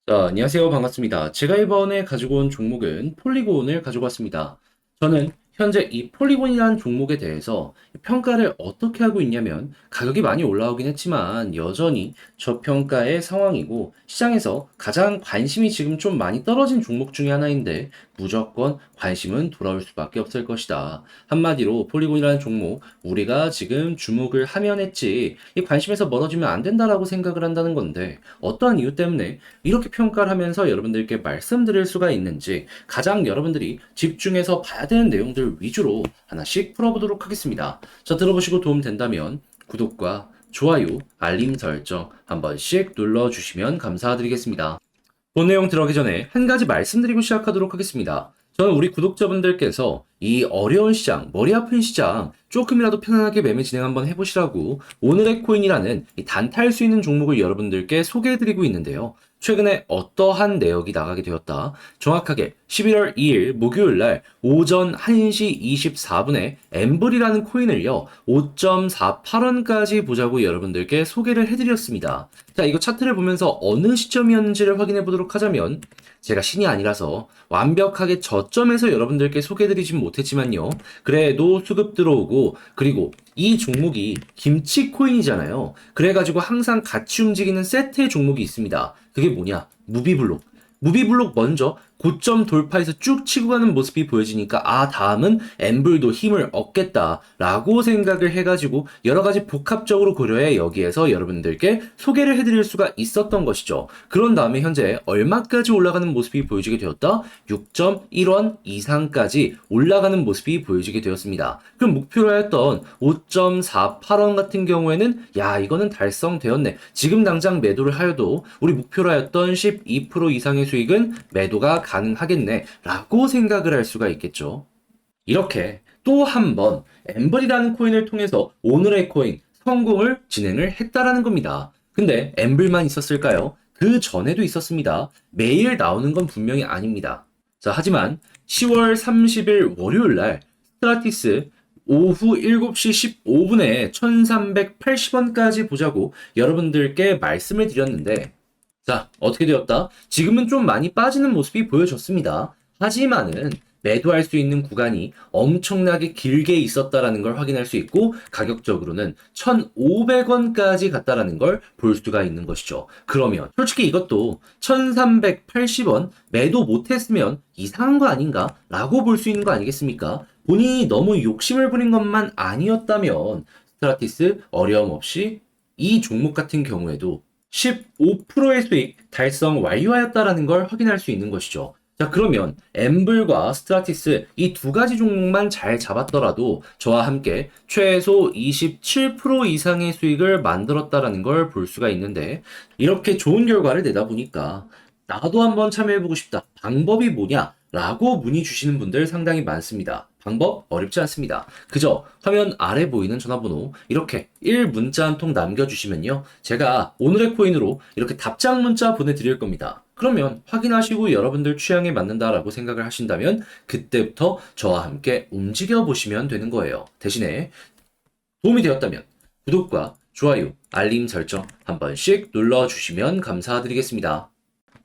안녕하세요. 반갑습니다. 제가 이번에 가지고 온 종목은 폴리곤을 가지고 왔습니다. 저는 현재 이 폴리곤이라는 종목에 대해서 평가를 어떻게 하고 있냐면 가격이 많이 올라오긴 했지만 여전히 저평가의 상황이고 시장에서 가장 관심이 지금 좀 많이 떨어진 종목 중에 하나인데 무조건 관심은 돌아올 수밖에 없을 것이다. 한마디로 폴리곤이라는 종목 우리가 지금 주목을 하면 했지 이 관심에서 멀어지면 안 된다라고 생각을 한다는 건데 어떠한 이유 때문에 이렇게 평가를 하면서 여러분들께 말씀드릴 수가 있는지 가장 여러분들이 집중해서 봐야 되는 내용들 위주로 하나씩 풀어보도록 하겠습니다. 자, 들어보시고 도움 된다면 구독과 좋아요, 알림 설정 한 번씩 눌러주시면 감사드리겠습니다. 본 내용 들어가기 전에 한 가지 말씀드리고 시작하도록 하겠습니다. 저는 우리 구독자분들께서 이 어려운 시장, 머리 아픈 시장 조금이라도 편안하게 매매 진행 한번 해보시라고 오늘의 코인이라는 이 단타할 수 있는 종목을 여러분들께 소개해드리고 있는데요. 최근에 어떠한 내역이 나가게 되었다. 정확하게 11월 2일 목요일 날 오전 1시 24분에 엠블이라는 코인을요 5.48원까지 보자고 여러분들께 소개를 해드렸습니다. 자, 이거 차트를 보면서 어느 시점이었는지를 확인해 보도록 하자면 제가 신이 아니라서 완벽하게 저점에서 여러분들께 소개해드리진 못했지만요. 그래도 수급 들어오고 그리고 이 종목이 김치 코인이잖아요. 그래가지고 항상 같이 움직이는 세트의 종목이 있습니다. 그게 뭐냐? 무비블록. 무비블록 먼저 고점 돌파해서 쭉 치고 가는 모습이 보여지니까 다음은 엠블도 힘을 얻겠다라고 생각을 해가지고 여러 가지 복합적으로 고려해 여기에서 여러분들께 소개를 해드릴 수가 있었던 것이죠. 그런 다음에 현재 얼마까지 올라가는 모습이 보여지게 되었다? 6.1원 이상까지 올라가는 모습이 보여지게 되었습니다. 그럼 목표로 했던 5.48원 같은 경우에는 이거는 달성되었네. 지금 당장 매도를 하여도 우리 목표로 했던 12% 이상의 수익은 매도가 가능하겠네 라고 생각을 할 수가 있겠죠. 이렇게 또 한 번 엠블이라는 코인을 통해서 오늘의 코인 성공을 진행을 했다라는 겁니다. 근데 엠블만 있었을까요? 그 전에도 있었습니다. 매일 나오는 건 분명히 아닙니다. 자, 하지만 10월 30일 월요일 날 스트라티스 오후 7시 15분에 1380원까지 보자고 여러분들께 말씀을 드렸는데 자, 어떻게 되었다? 지금은 좀 많이 빠지는 모습이 보여졌습니다. 하지만은 매도할 수 있는 구간이 엄청나게 길게 있었다라는 걸 확인할 수 있고 가격적으로는 1,500원까지 갔다라는 걸 볼 수가 있는 것이죠. 그러면 솔직히 이것도 1,380원 매도 못했으면 이상한 거 아닌가? 라고 볼 수 있는 거 아니겠습니까? 본인이 너무 욕심을 부린 것만 아니었다면 스트라티스 어려움 없이 이 종목 같은 경우에도 15%의 수익 달성 완료하였다라는 걸 확인할 수 있는 것이죠. 자, 그러면 엠블과 스트라티스 이 두 가지 종목만 잘 잡았더라도 저와 함께 최소 27% 이상의 수익을 만들었다라는 걸 볼 수가 있는데 이렇게 좋은 결과를 내다 보니까 나도 한번 참여해보고 싶다. 방법이 뭐냐? 라고 문의 주시는 분들 상당히 많습니다. 방법 어렵지 않습니다. 그저 화면 아래 보이는 전화번호 이렇게 1문자 한 통 남겨주시면요. 제가 오늘의 코인으로 이렇게 답장 문자 보내드릴 겁니다. 그러면 확인하시고 여러분들 취향에 맞는다라고 생각을 하신다면 그때부터 저와 함께 움직여 보시면 되는 거예요. 대신에 도움이 되었다면 구독과 좋아요, 알림 설정 한 번씩 눌러주시면 감사드리겠습니다.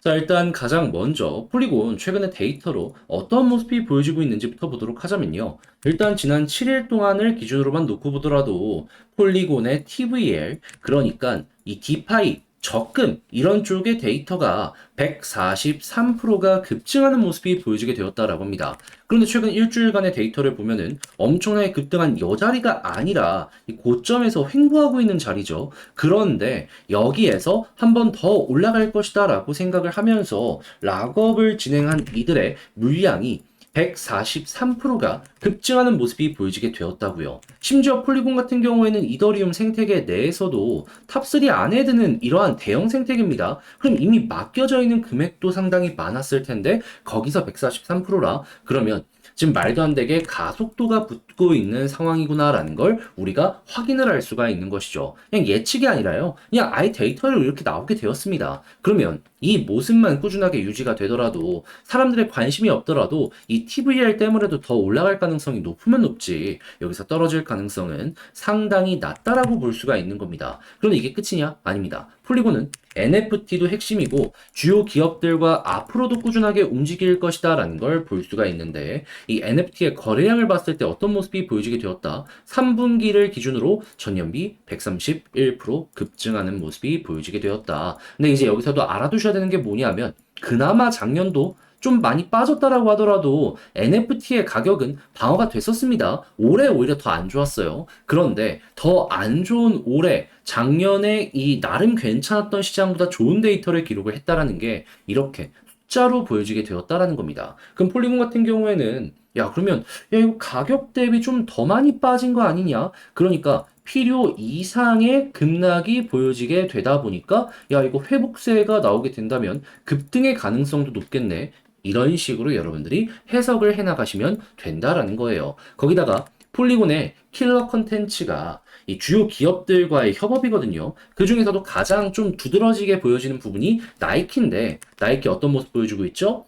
자, 일단 가장 먼저 폴리곤 최근의 데이터로 어떤 모습이 보여지고 있는지부터 보도록 하자면요. 일단 지난 7일 동안을 기준으로만 놓고 보더라도 폴리곤의 TVL, 그러니까 이 디파이, 적금 이런 쪽의 데이터가 143%가 급증하는 모습이 보여지게 되었다라고 합니다. 그런데 최근 일주일간의 데이터를 보면은 엄청나게 급등한 여 자리가 아니라 이 고점에서 횡보하고 있는 자리죠. 그런데 여기에서 한 번 더 올라갈 것이다 라고 생각을 하면서 락업을 진행한 이들의 물량이 143%가 급증하는 모습이 보여지게 되었다고요. 심지어 폴리곤 같은 경우에는 이더리움 생태계 내에서도 탑3 안에 드는 이러한 대형 생태계입니다. 그럼 이미 맡겨져 있는 금액도 상당히 많았을 텐데 거기서 143%라 그러면 지금 말도 안 되게 가속도가 붙고 있는 상황이구나라는 걸 우리가 확인을 할 수가 있는 것이죠. 그냥 예측이 아니라요. 그냥 아예 데이터로 이렇게 나오게 되었습니다. 그러면 이 모습만 꾸준하게 유지가 되더라도 사람들의 관심이 없더라도 이 TVR 때문에도 더 올라갈 가능성이 높으면 높지 여기서 떨어질 가능성은 상당히 낮다라고 볼 수가 있는 겁니다. 그런데 이게 끝이냐? 아닙니다. 폴리곤은 NFT도 핵심이고 주요 기업들과 앞으로도 꾸준하게 움직일 것이다 라는 걸 볼 수가 있는데 이 NFT의 거래량을 봤을 때 어떤 모습이 보여지게 되었다. 3분기를 기준으로 전년비 131% 급증하는 모습이 보여지게 되었다. 근데 이제 여기서도 알아두셔야 되는 게 뭐냐면 그나마 작년도 좀 많이 빠졌다라고 하더라도 NFT의 가격은 방어가 됐었습니다. 올해 오히려 더 안 좋았어요. 그런데 더 안 좋은 올해, 작년에 이 나름 괜찮았던 시장보다 좋은 데이터를 기록을 했다라는 게 이렇게 숫자로 보여지게 되었다라는 겁니다. 그럼 폴리곤 같은 경우에는 야, 그러면 야, 이거 가격 대비 좀 더 많이 빠진 거 아니냐? 그러니까 필요 이상의 급락이 보여지게 되다 보니까 야, 이거 회복세가 나오게 된다면 급등의 가능성도 높겠네. 이런 식으로 여러분들이 해석을 해 나가시면 된다라는 거예요. 거기다가 폴리곤의 킬러 컨텐츠가 이 주요 기업들과의 협업이거든요. 그 중에서도 가장 좀 두드러지게 보여지는 부분이 나이키인데, 나이키 어떤 모습 보여주고 있죠?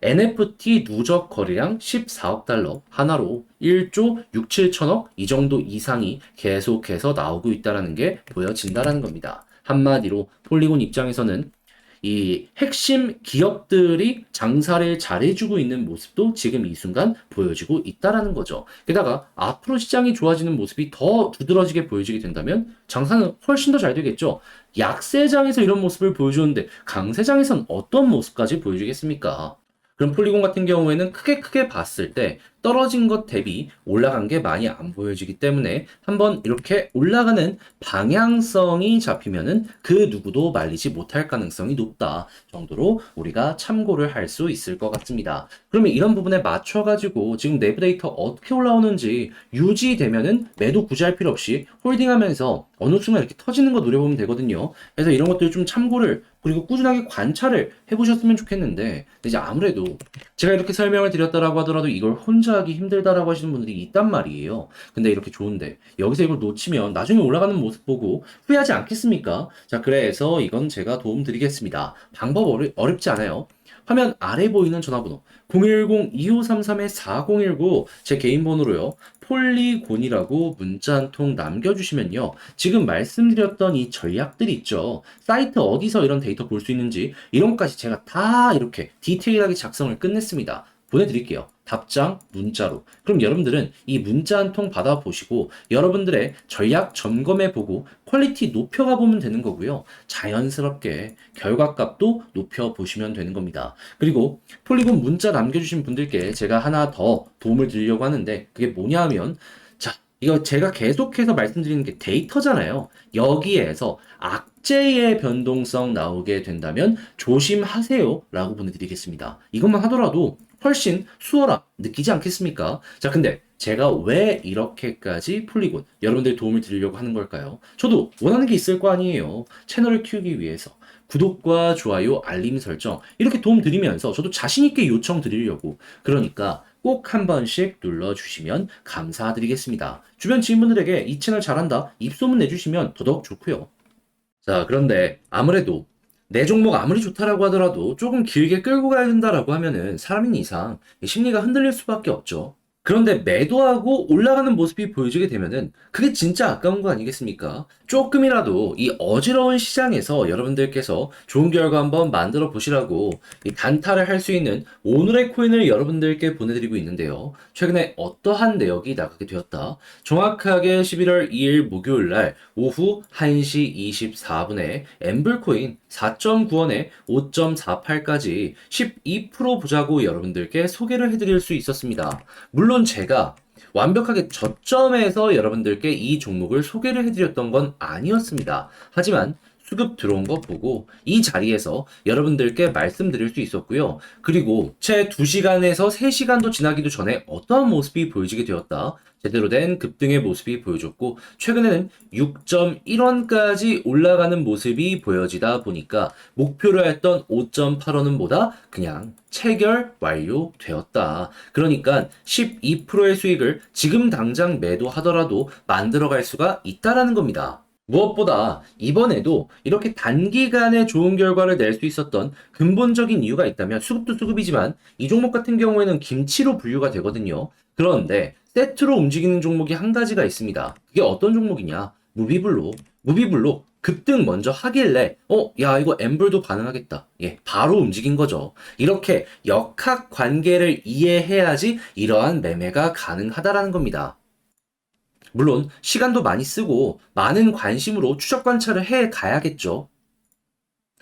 NFT 누적 거래량 14억 달러, 하나로 1조 6, 7천억 이 정도 이상이 계속해서 나오고 있다는 게 보여진다는 겁니다. 한마디로 폴리곤 입장에서는 이 핵심 기업들이 장사를 잘해주고 있는 모습도 지금 이 순간 보여지고 있다라는 거죠. 게다가 앞으로 시장이 좋아지는 모습이 더 두드러지게 보여지게 된다면 장사는 훨씬 더 잘 되겠죠. 약세장에서 이런 모습을 보여주는데 강세장에선 어떤 모습까지 보여주겠습니까? 그럼 폴리곤 같은 경우에는 크게 봤을 때 떨어진 것 대비 올라간 게 많이 안 보여지기 때문에 한번 이렇게 올라가는 방향성이 잡히면은 그 누구도 말리지 못할 가능성이 높다 정도로 우리가 참고를 할 수 있을 것 같습니다. 그러면 이런 부분에 맞춰가지고 지금 내부 데이터 어떻게 올라오는지 유지되면은 매도 굳이 할 필요 없이 홀딩하면서 어느 순간 이렇게 터지는 거 노려보면 되거든요. 그래서 이런 것들 좀 참고를 그리고 꾸준하게 관찰을 해보셨으면 좋겠는데 이제 아무래도 제가 이렇게 설명을 드렸다라고 하더라도 이걸 혼자 하기 힘들다라고 하시는 분들이 있단 말이에요. 근데 이렇게 좋은데 여기서 이걸 놓치면 나중에 올라가는 모습 보고 후회하지 않겠습니까? 자, 그래서 이건 제가 도움 드리겠습니다. 방법 어렵지 않아요. 화면 아래 보이는 전화번호 010-2533-4019 제 개인 번호로요. 폴리곤이라고 문자 한 통 남겨주시면요. 지금 말씀드렸던 이 전략들 있죠. 사이트 어디서 이런 데이터 볼 수 있는지 이런 것까지 제가 다 이렇게 디테일하게 작성을 끝냈습니다. 보내드릴게요. 답장 문자로. 그럼 여러분들은 이 문자 한 통 받아보시고 여러분들의 전략 점검해보고 퀄리티 높여가 보면 되는 거고요. 자연스럽게 결과값도 높여보시면 되는 겁니다. 그리고 폴리곤 문자 남겨주신 분들께 제가 하나 더 도움을 드리려고 하는데 그게 뭐냐 하면 자, 이거 제가 계속해서 말씀드리는 게 데이터잖아요. 여기에서 악재의 변동성 나오게 된다면 조심하세요 라고 보내드리겠습니다. 이것만 하더라도 훨씬 수월함 느끼지 않겠습니까? 자, 근데 제가 왜 이렇게까지 폴리곤 여러분들 도움을 드리려고 하는 걸까요? 저도 원하는 게 있을 거 아니에요. 채널을 키우기 위해서 구독과 좋아요, 알림 설정 이렇게 도움 드리면서 저도 자신 있게 요청 드리려고 그러니까 꼭 한 번씩 눌러주시면 감사드리겠습니다. 주변 지인분들에게 이 채널 잘한다 입소문 내주시면 더더욱 좋고요. 자, 그런데 아무래도 내 종목 아무리 좋다라고 하더라도 조금 길게 끌고 가야 된다라고 하면은 사람인 이상 심리가 흔들릴 수밖에 없죠. 그런데 매도하고 올라가는 모습이 보여지게 되면은 그게 진짜 아까운 거 아니겠습니까? 조금이라도 이 어지러운 시장에서 여러분들께서 좋은 결과 한번 만들어 보시라고 이 단타를 할 수 있는 오늘의 코인을 여러분들께 보내드리고 있는데요. 최근에 어떠한 내역이 나가게 되었다. 정확하게 11월 2일 목요일 날 오후 1시 24분에 엠블코인 4.9원에 5.48까지 12% 보자고 여러분들께 소개를 해드릴 수 있었습니다. 물론 제가 완벽하게 저점에서 여러분들께 이 종목을 소개를 해드렸던 건 아니었습니다. 하지만 수급 들어온 거 보고 이 자리에서 여러분들께 말씀드릴 수 있었고요. 그리고 채 2시간에서 3시간도 지나기도 전에 어떠한 모습이 보여지게 되었다. 제대로 된 급등의 모습이 보여줬고 최근에는 6.1원까지 올라가는 모습이 보여지다 보니까 목표로 했던 5.8원은 보다 그냥 체결 완료되었다. 그러니까 12%의 수익을 지금 당장 매도하더라도 만들어갈 수가 있다라는 겁니다. 무엇보다 이번에도 이렇게 단기간에 좋은 결과를 낼 수 있었던 근본적인 이유가 있다면 수급도 수급이지만 이 종목 같은 경우에는 김치로 분류가 되거든요. 그런데 세트로 움직이는 종목이 한 가지가 있습니다. 그게 어떤 종목이냐? 무비블록. 무비블록 급등 먼저 하길래 야 이거 엠블도 가능하겠다. 예, 바로 움직인 거죠. 이렇게 역학 관계를 이해해야지 이러한 매매가 가능하다라는 겁니다. 물론 시간도 많이 쓰고 많은 관심으로 추적 관찰을 해 가야겠죠.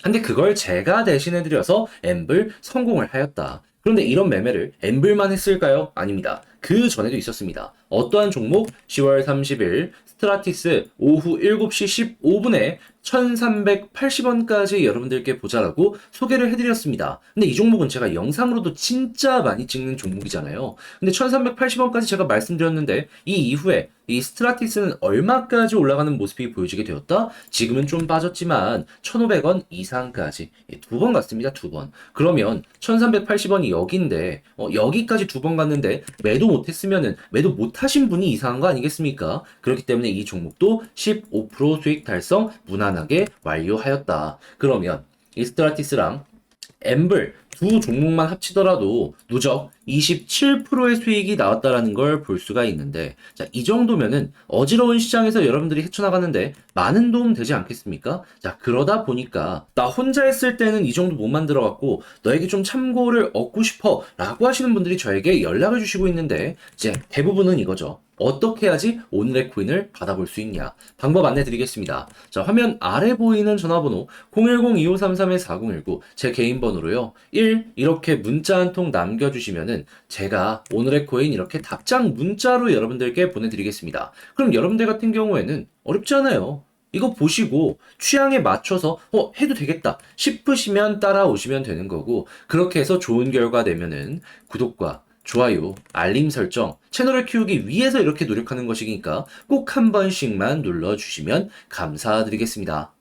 근데 그걸 제가 대신해드려서 엠블 성공을 하였다. 그런데 이런 매매를 엠블만 했을까요? 아닙니다. 그 전에도 있었습니다. 어떠한 종목? 10월 30일 스트라티스 오후 7시 15분에 1380원까지 여러분들께 보자라고 소개를 해드렸습니다. 근데 이 종목은 제가 영상으로도 진짜 많이 찍는 종목이잖아요. 근데 1380원까지 제가 말씀드렸는데 이 이후에 이 스트라티스는 얼마까지 올라가는 모습이 보여지게 되었다? 지금은 좀 빠졌지만 1,500원 이상까지 두 번 갔습니다. 두 번. 그러면 1,380원이 여기인데 여기까지 두 번 갔는데 매도 못했으면은 매도 못하신 분이 이상한 거 아니겠습니까? 그렇기 때문에 이 종목도 15% 수익 달성 무난하게 완료하였다. 그러면 이 스트라티스랑 엠블 두 종목만 합치더라도 누적 27%의 수익이 나왔다라는 걸 볼 수가 있는데, 자, 이 정도면은 어지러운 시장에서 여러분들이 헤쳐나가는데 많은 도움 되지 않겠습니까? 자, 그러다 보니까 나 혼자 했을 때는 이 정도 못 만들어갖고 너에게 좀 참고를 얻고 싶어 라고 하시는 분들이 저에게 연락을 주시고 있는데, 이제 대부분은 이거죠. 어떻게 해야지 오늘의 코인을 받아볼 수 있냐? 방법 안내 드리겠습니다. 자, 화면 아래 보이는 전화번호 010-2533-4019 제 개인 번호로요. 1 이렇게 문자 한 통 남겨주시면은 제가 오늘의 코인 이렇게 답장 문자로 여러분들께 보내드리겠습니다. 그럼 여러분들 같은 경우에는 어렵지 않아요. 이거 보시고 취향에 맞춰서 해도 되겠다 싶으시면 따라오시면 되는 거고, 그렇게 해서 좋은 결과 되면은 구독과 좋아요, 알림 설정, 채널을 키우기 위해서 이렇게 노력하는 것이니까 꼭 한 번씩만 눌러주시면 감사드리겠습니다.